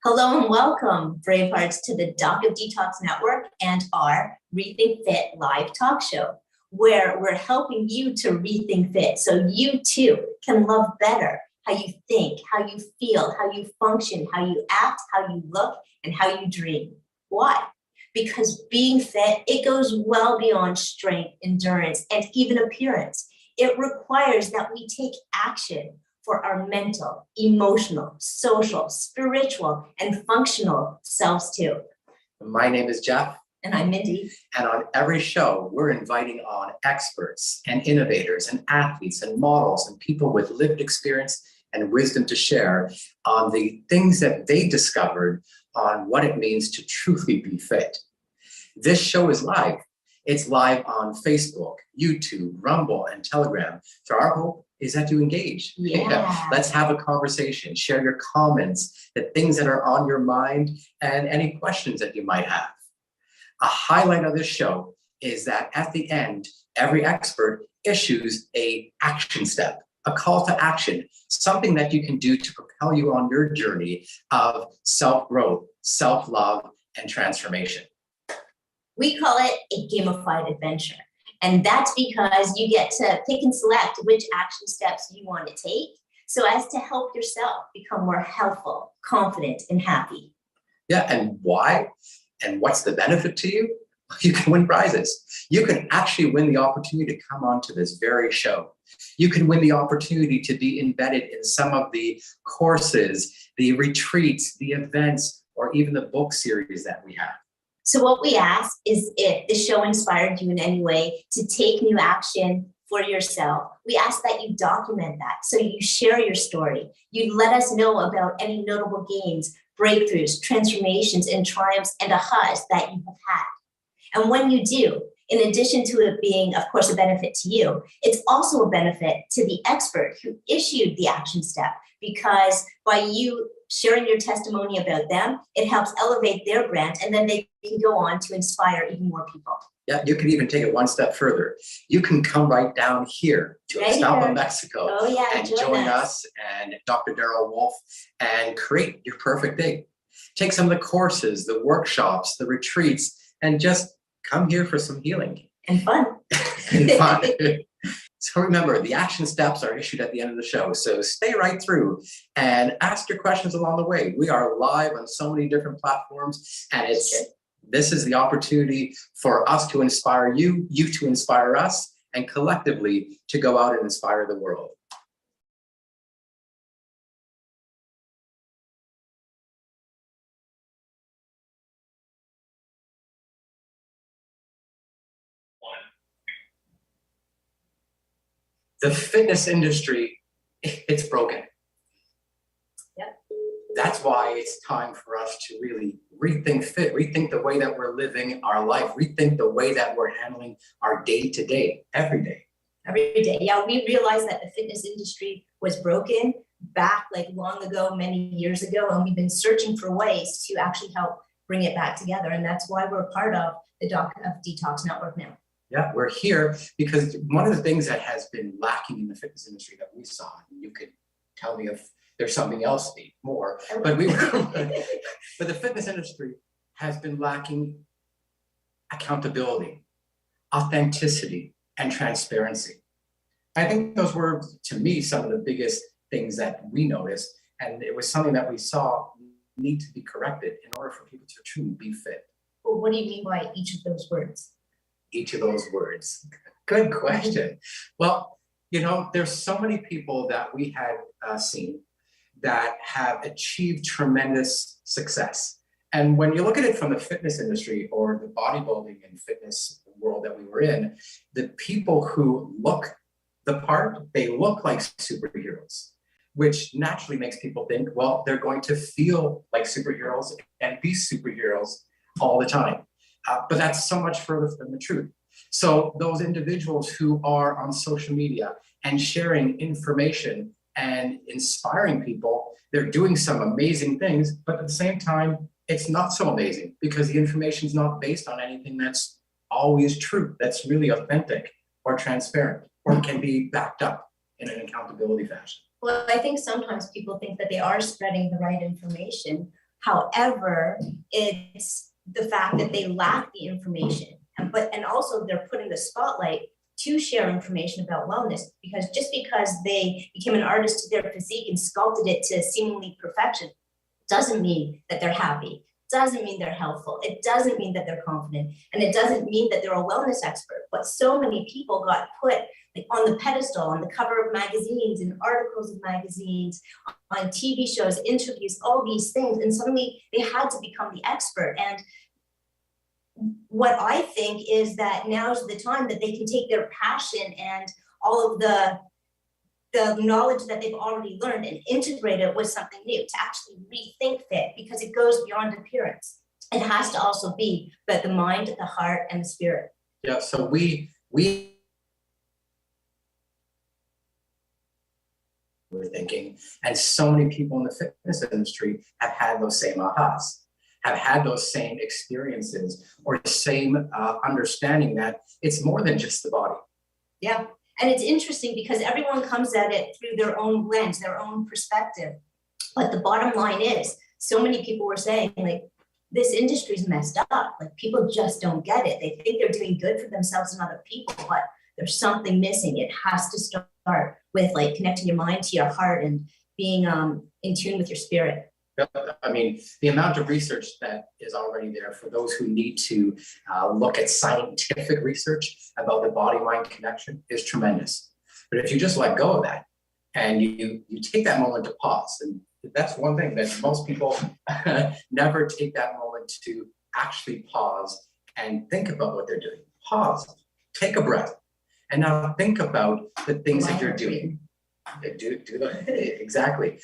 Hello and welcome, brave hearts, to the Doc of Detox Network and our ReThink Fit live talk show, where we're helping you to rethink fit so you too can love better how you think, how you feel, how you function, how you act, how you look, and how you dream. Why? Because being fit, it goes well beyond strength, endurance, and even appearance. It requires that we take action for our mental, emotional, social, spiritual, and functional selves too. My name is Jeff. And I'm Mindy. And on every show, we're inviting on experts and innovators and athletes and models and people with lived experience and wisdom to share on the things that they discovered on what it means to truly be fit. This show is live. It's live on Facebook, YouTube, Rumble, and Telegram. So our hope is that you engage. Yeah. Let's have a conversation, share your comments, the things that are on your mind, and any questions that you might have. A highlight of this show is that at the end, every expert issues an action step, a call to action, something that you can do to propel you on your journey of self-growth, self-love, and transformation. We call it a gamified adventure. And that's because you get to pick and select which action steps you want to take so as to help yourself become more healthful, confident, and happy. Yeah, and why? And what's the benefit to you? You can win prizes. You can actually win the opportunity to come onto this very show. You can win the opportunity to be embedded in some of the courses, the retreats, the events, or even the book series that we have. So what we ask is, if the show inspired you in any way to take new action for yourself, we ask that you document that. So you share your story. You let us know about any notable gains, breakthroughs, transformations, and triumphs and ahas that you have had. And when you do, in addition to it being, of course, a benefit to you, it's also a benefit to the expert who issued the action step, because by you sharing your testimony about them, it helps elevate their brand, and then they can go on to inspire even more people. Yeah, you can even take it one step further. You can come right down here to Ixtapa, Mexico, and join us and Dr. Darryl Wolf and create your perfect day. Take some of the courses, the workshops, the retreats, and just come here for some healing. And fun. And fun. So remember, the action steps are issued at the end of the show. So stay right through and ask your questions along the way. We are live on so many different platforms, and this is the opportunity for us to inspire you, you to inspire us, and collectively to go out and inspire the world. The fitness industry, it's broken. Yep. That's why it's time for us to really rethink fit, rethink the way that we're living our life, rethink the way that we're handling our day-to-day, every day. Every day. Yeah, we realized that the fitness industry was broken back like long ago, many years ago, and we've been searching for ways to actually help bring it back together. And that's why we're part of the Doc of Detox Network now. Yeah, we're here because one of the things that has been lacking in the fitness industry that we saw, and you could tell me if there's something else more, but the fitness industry has been lacking accountability, authenticity, and transparency. I think those were, to me, some of the biggest things that we noticed, and it was something that we saw need to be corrected in order for people to truly be fit. Well, what do you mean by each of those words? Each of those words? Good question. Well, you know, there's so many people that we had seen that have achieved tremendous success. And when you look at it from the fitness industry or the bodybuilding and fitness world that we were in, the people who look the part, they look like superheroes, which naturally makes people think, well, they're going to feel like superheroes and be superheroes all the time. But that's so much further from the truth. So those individuals who are on social media and sharing information and inspiring people, they're doing some amazing things, but at the same time, it's not so amazing because the information is not based on anything that's always true, that's really authentic or transparent, or can be backed up in an accountability fashion. Well, I think sometimes people think that they are spreading the right information, However, it's the fact that they lack the information, and also they're putting the spotlight to share information about wellness, because just because they became an artist to their physique and sculpted it to seemingly perfection doesn't mean that they're happy, doesn't mean they're healthful, it doesn't mean that they're confident, and it doesn't mean that they're a wellness expert. But so many people got put on the pedestal, on the cover of magazines and articles of magazines, on TV shows, interviews, all these things, and suddenly they had to become the expert. And what I think is that now's the time that they can take their passion and all of the knowledge that they've already learned and integrate it with something new to actually rethink fit, because it goes beyond appearance. It has to also be about the mind, the heart, and the spirit. Yeah, so we're thinking, and so many people in the fitness industry have had those same ahas, have had those same experiences, or same understanding that it's more than just the body. Yeah, and it's interesting because everyone comes at it through their own lens, their own perspective. But the bottom line is, so many people were saying, like, this industry's messed up. Like, people just don't get it. They think they're doing good for themselves and other people, but there's something missing. It has to start with like connecting your mind to your heart and being in tune with your spirit. I mean, the amount of research that is already there for those who need to look at scientific research about the body-mind connection is tremendous. But if you just let go of that and you take that moment to pause, and that's one thing that most people never take that moment to actually pause and think about what they're doing. Pause, take a breath, and now think about the things that you're doing. Do that. Exactly.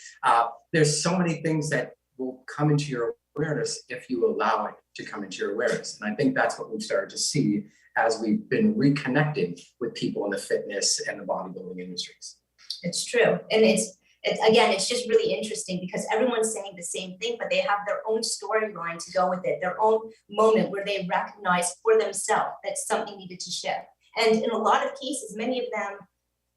There's so many things that will come into your awareness if you allow it to come into your awareness. And I think that's what we've started to see as we've been reconnecting with people in the fitness and the bodybuilding industries. It's true. And it's again, it's just really interesting because everyone's saying the same thing, but they have their own storyline to go with it, their own moment where they recognize for themselves that something needed to shift. And in a lot of cases, many of them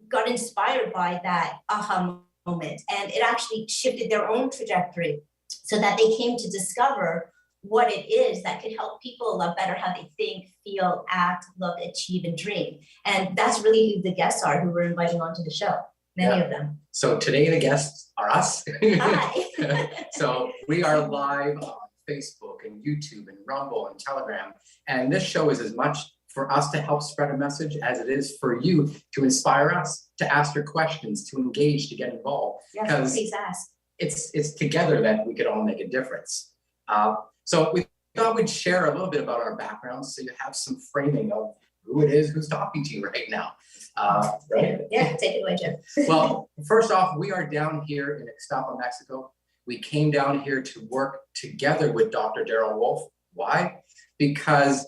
got inspired by that aha moment, and it actually shifted their own trajectory so that they came to discover what it is that could help people love better how they think, feel, act, look, achieve, and dream. And that's really who the guests are who we're inviting onto the show, many of them. So today the guests are us. Hi. So we are live on Facebook and YouTube and Rumble and Telegram. And this show is as much for us to help spread a message as it is for you to inspire us, to ask your questions, to engage, to get involved. Yes, please ask. It's together that we could all make a difference. So we thought we'd share a little bit about our backgrounds so you have some framing of who it is who's talking to you right now. Right? Yeah, take it away, Jim. Well, first off, we are down here in Ixtapa, Mexico. We came down here to work together with Dr. Daryl Wolf. Why? Because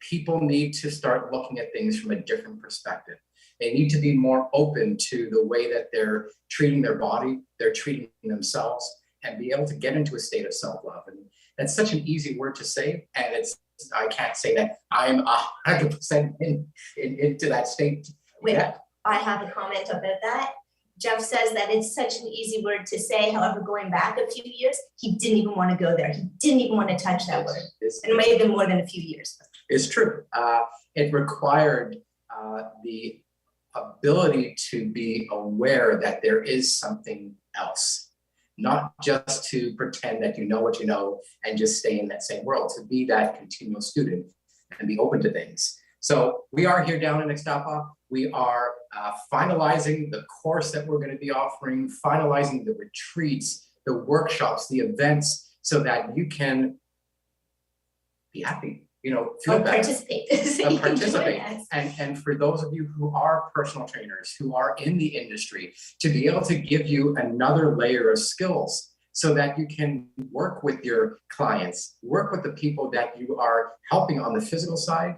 people need to start looking at things from a different perspective. They need to be more open to the way that they're treating their body, they're treating themselves, and be able to get into a state of self-love. And that's such an easy word to say, and I can't say that I'm 100% into that state. Wait, I have a comment about that. Jeff says that it's such an easy word to say. However, going back a few years, he didn't even want to go there. He didn't even want to touch that word. And it may have been more than a few years. It's true. It required the ability to be aware that there is something else, not just to pretend that you know what you know and just stay in that same world, to be that continual student and be open to things. So we are here down in Ixtapa. We are finalizing the course that we're going to be offering, finalizing the retreats, the workshops, the events, so that you can be happy, feel better. Participate. Participate. And for those of you who are personal trainers, who are in the industry, to be able to give you another layer of skills so that you can work with your clients, work with the people that you are helping on the physical side,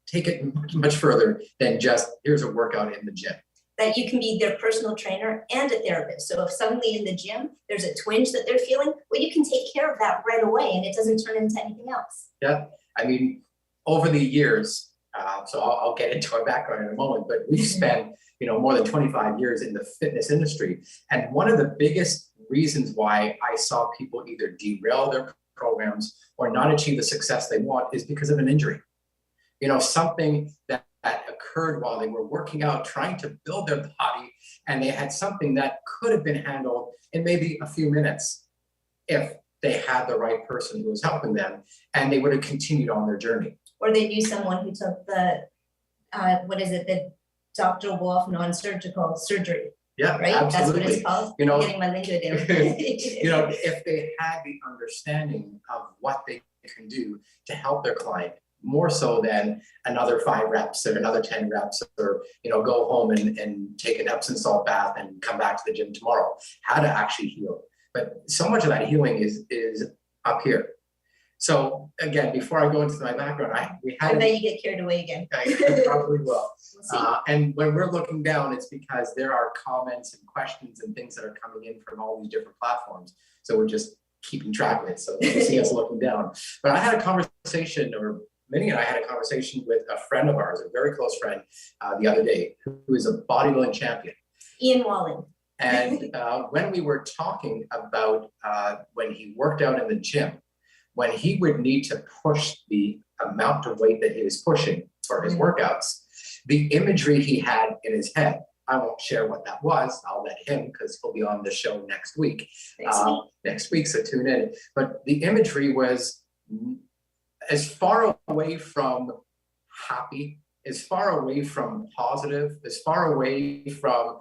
take it much further than just here's a workout in the gym. That you can be their personal trainer and a therapist. So if suddenly in the gym, there's a twinge that they're feeling, well, you can take care of that right away and it doesn't turn into anything else. Yeah, I mean, over the years, so I'll get into our background in a moment, but we've spent, more than 25 years in the fitness industry. And one of the biggest reasons why I saw people either derail their programs or not achieve the success they want is because of an injury. You know, something that occurred while they were working out, trying to build their body, and they had something that could have been handled in maybe a few minutes if they had the right person who was helping them, and they would have continued on their journey. Or they knew someone who took the, the Dr. Wolf non-surgical surgery. Yeah, right? absolutely. That's what it's called. You know, I'm getting my lingo down. you know, if they had the understanding of what they can do to help their client, more so than another 5 reps or another 10 reps, or, you know, go home and take an Epsom salt bath and come back to the gym tomorrow, how to actually heal. But so much of that healing is up here. So again, before I go into my background, I bet you get carried away again. I probably will. We'll and when we're looking down, it's because there are comments and questions and things that are coming in from all these different platforms. So we're just keeping track of it. So you see us looking down. But I had a conversation, or Minnie and I had a conversation with a friend of ours, a very close friend, the other day, who is a bodybuilding champion. Ian Walling. And when we were talking about when he worked out in the gym, when he would need to push the amount of weight that he was pushing for his workouts, the imagery he had in his head, I won't share what that was. I'll let him, because he'll be on the show next week. Next week, so tune in. But the imagery was as far away from happy, as far away from positive, as far away from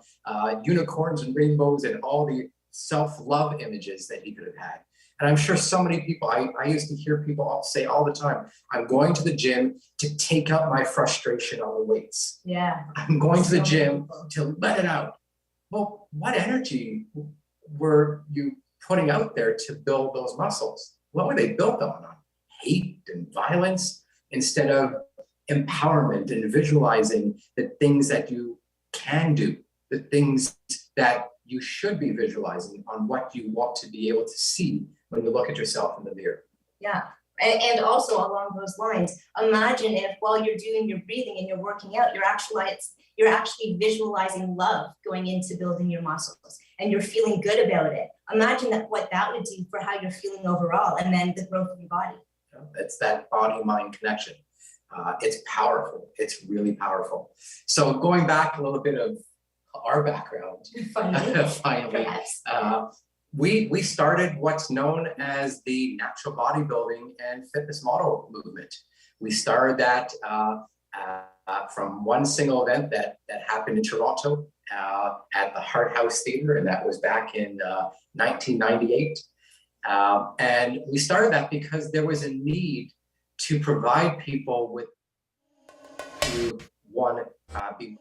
unicorns and rainbows and all the self-love images that he could have had. And I'm sure so many people, I used to hear people say all the time, I'm going to the gym to take out my frustration on the weights. Yeah. I'm going to the gym to let it out. Well, what energy were you putting out there to build those muscles? What were they built on? Hate and violence, instead of empowerment and visualizing the things that you can do, the things that you should be visualizing on what you want to be able to see when you look at yourself in the mirror. Yeah. And also along those lines, imagine if while you're doing your breathing and you're working out, you're actually visualizing love going into building your muscles, and you're feeling good about it. Imagine what that would do for how you're feeling overall, and then the growth of your body. It's that body-mind connection. It's powerful. It's really powerful. So going back a little bit of our background, finally, we started what's known as the natural bodybuilding and fitness model movement. We started that from one single event that happened in Toronto at the Hart House Theatre, and that was back in 1998. And we started that because there was a need to provide people with be